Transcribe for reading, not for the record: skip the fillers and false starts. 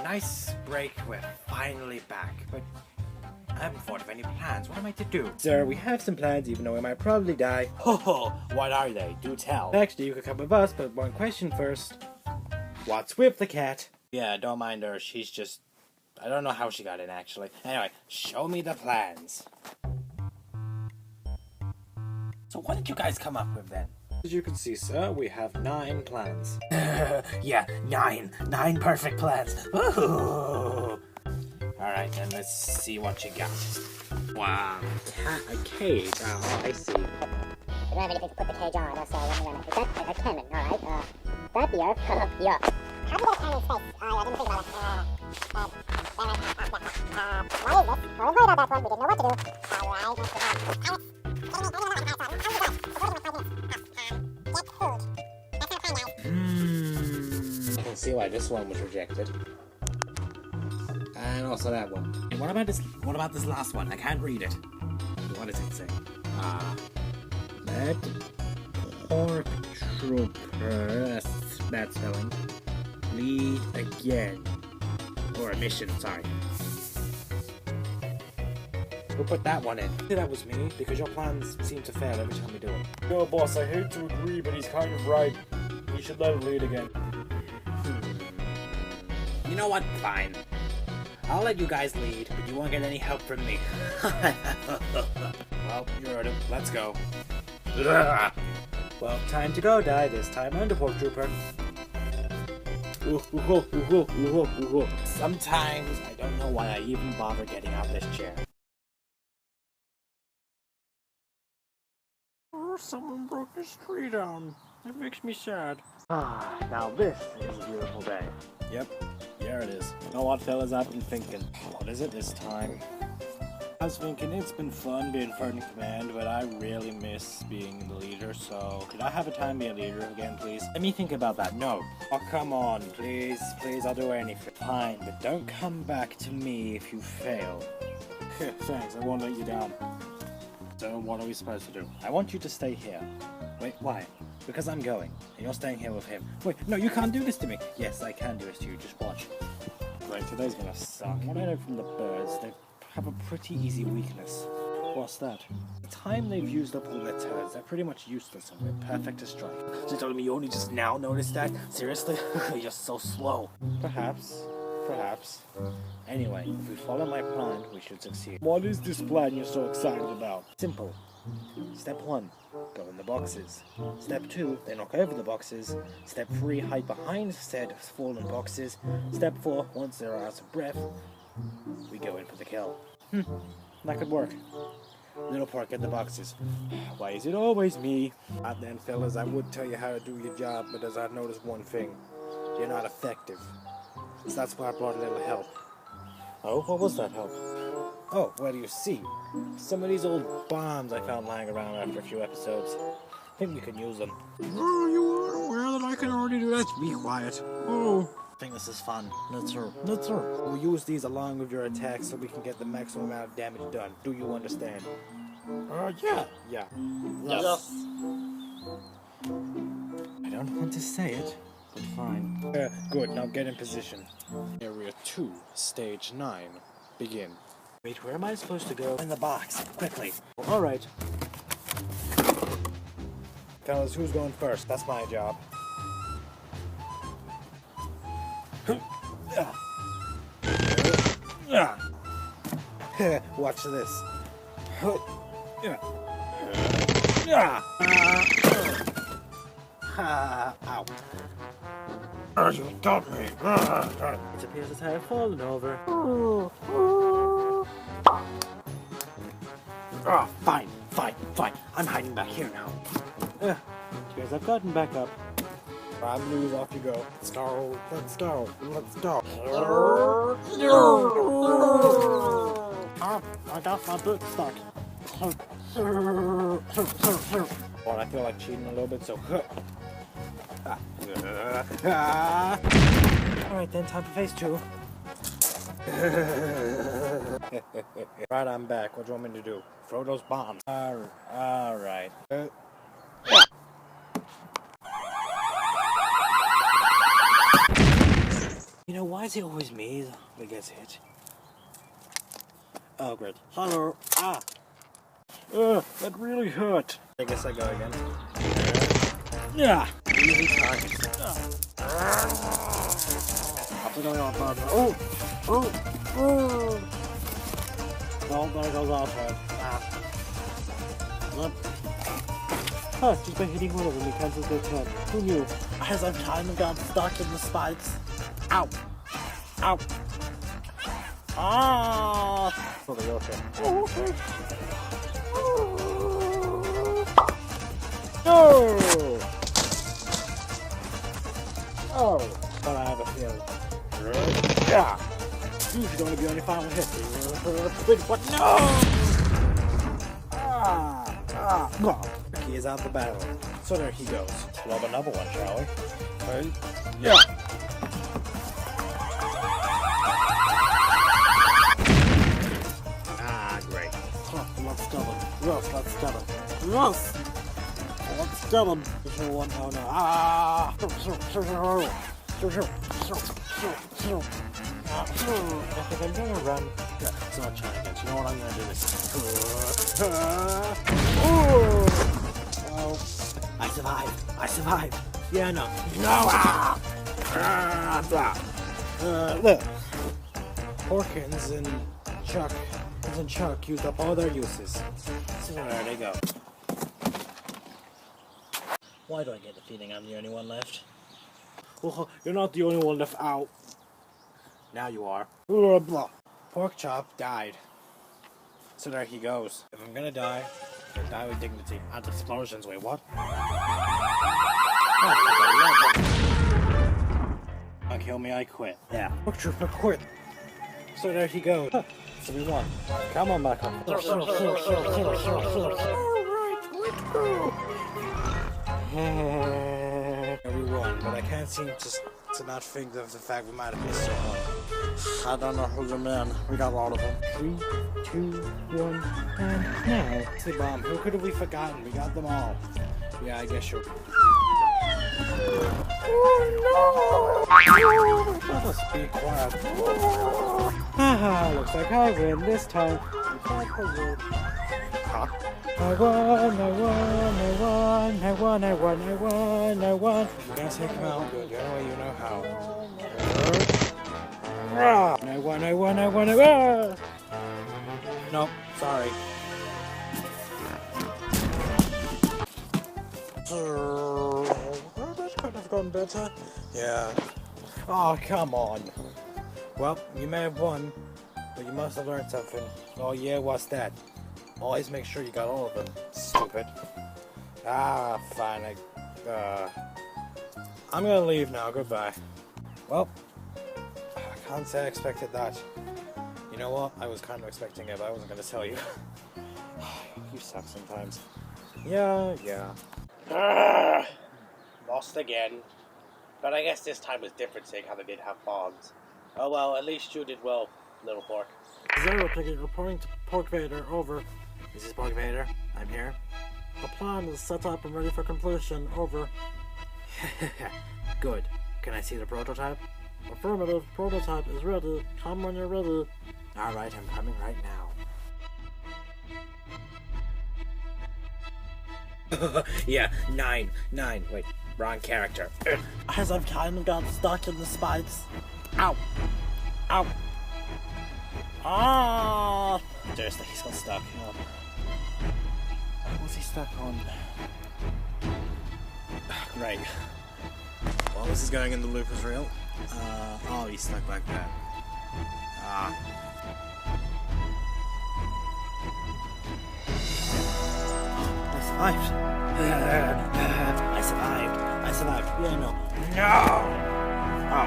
Nice break, we're finally back, but I haven't thought of any plans. What am I to do? Sir, we have some plans, even though we might probably die. Oh, what are they? Do tell. Actually, you could come with us, but one question first. What's with the cat? Yeah, don't mind her. She's just... I don't know how she got in, actually. Anyway, show me the plans. So what did you guys come up with, then? As you can see, sir, we have 9 plans. Yeah, 9. 9 perfect plans. Ooh. Alright, then let's see what you got. Wow, a cage. Oh, I see. I don't have anything to put the cage on, so let me run it. Is that a cannon? Alright, that beer. Yeah. How do you get a cannon in space? I didn't think about it. What is this? I was worried about that one. We didn't know what to do. Alright, I can see why this one was rejected. And also that one. And what about this last one? I can't read it. What does it say? That pork trooper, that's bad spelling. Lead again. Or a mission, sorry. Who put that one in? That was me, because your plans seem to fail every time we do it. No, boss, I hate to agree, but he's kind of right. We should let him lead again. You know what? Fine. I'll let you guys lead, but you won't get any help from me. Well, you heard him. Let's go. Well, time to go, die this time under pork trooper. Sometimes I don't know why I even bother getting out of this chair. Oh, someone broke this tree down. It makes me sad. Now this is a beautiful day. Yep. Yeah, it is. You know what, fellas? I've been thinking. What is it this time? I was thinking it's been fun being third in command, but I really miss being the leader, so could I have a time being a leader again, please? Let me think about that. No. Oh, come on. Please, please, I'll do anything. Fine, but don't come back to me if you fail. Thanks, I won't let you down. So what are we supposed to do? I want you to stay here. Wait, why? Because I'm going, and you're staying here with him. Wait, no, you can't do this to me. Yes, I can do this to you, just watch. Great, today's gonna suck. What I know from the birds, they have a pretty easy weakness. What's that? The time they've used up all their turns, they're pretty much useless and we're perfect to strike. So you're telling me you only just now noticed that? Seriously? You're so slow. Perhaps. Perhaps. Anyway, if we follow my plan, we should succeed. What is this plan you're so excited about? Simple. Step 1, go in the boxes. Step 2, they knock over the boxes. Step 3, hide behind said fallen boxes. Step 4, once they're out of breath, we go in for the kill. That could work. Little pork in the boxes. Why is it always me? And then, fellas, I would tell you how to do your job, but as I've noticed one thing, you're not effective. So that's why I brought a little help. Oh, what was that help? Oh, well, you see, some of these old bombs I found lying around after a few episodes. I think we can use them. Oh, you are aware that I can already do that? Be quiet. Oh. I think this is fun. Let's go. We'll use these along with your attacks so we can get the maximum amount of damage done. Do you understand? Yeah. Yeah. Yes. I don't want to say it, but fine. Good, now get in position. Area 2, Stage 9. Begin. Wait, where am I supposed to go? In the box. Quickly. Alright. Fellas, who's going first? That's my job. Watch this. Ow. You got me. It appears that I have fallen over. Fine. I'm hiding back here now. Because I've gotten back up. Rob Blues, off you go. Let's go. I got my boot stuck. Well, I feel like cheating a little bit, so... Alright then, time for phase 2. Right, I'm back. What do you want me to do? Throw those bombs. Alright. You know, why is it always me that gets hit? Oh, great. Hello. Ah! That really hurt. I guess I go again. Yeah! Easy targets. Oh! Oh! Oh! Oh, there goes our turn. Look. Huh, just by hitting one of them, he cancels their turn. Who knew? As I've time and got stuck in the spikes. Ow! Ow! Ah! Oh, they're okay. Oh, okay. No! Oh, but I have a feeling. Yeah! You should only be on your final hit. Wait, what? No! Well, he is out of the battle. So there he goes. We'll have another one, shall we? Right? Yeah! Great. Let's stubborn. Yes, let's stubborn. Yes! Let's stubborn. There's no one. Oh no. Ah! I think I'm gonna run. Yeah, it's not trying again. You know what? I'm gonna do this. Oh! I survived. I survived. Yeah, no. No! Look. Porkins and Chuck used up all their uses. So there they go. Why do I get the feeling I'm the only one left? Oh, you're not the only one left out. Now you are. Pork Chop died. So there he goes. If I'm gonna die, I'm gonna die with dignity. And explosions. Wait, what? Don't kill me, I quit. Yeah. Pork Trooper quit. So there he goes. So we won. Come on back up. Alright, let's go. We won, but I can't seem to not think of the fact we might have missed someone. I don't know who's the man. We got all of them. 3, 2, 1, and now. Say bomb. Who could have we forgotten? We got them all. Yeah, I guess you're. Oh no! Let us be quiet. Haha, looks like I win this time. Huh? I won. You guys take him out. Good, get away, you know how. I won. Nope, sorry. That could have gone better. Yeah. Oh, come on. Well, you may have won, but you must have learned something. Oh yeah, what's that? Always make sure you got all of them. Stupid. Ah, fine. I'm gonna leave now. Goodbye. Well, I can't say I expected that. You know what? I was kind of expecting it, but I wasn't gonna tell you. You suck sometimes. Yeah. Lost again. But I guess this time was different, seeing how they did have bombs. Oh well, at least you did well, little pork. Zero ticket reporting to Pork Vader, over. This is Pork Vader, I'm here. The plan is set up and ready for completion, over. Good. Can I see the prototype? Affirmative, prototype is ready. Come when you're ready. Alright, I'm coming right now. Yeah, 9. Wait, wrong character. As I've kind of got stuck in the spikes. Ow! Ah! Seriously, he's got stuck. What's he stuck on? Great. Well, this is going in the loop as real. Oh, he's stuck back there. I survived. I survived. Yeah, no. Oh.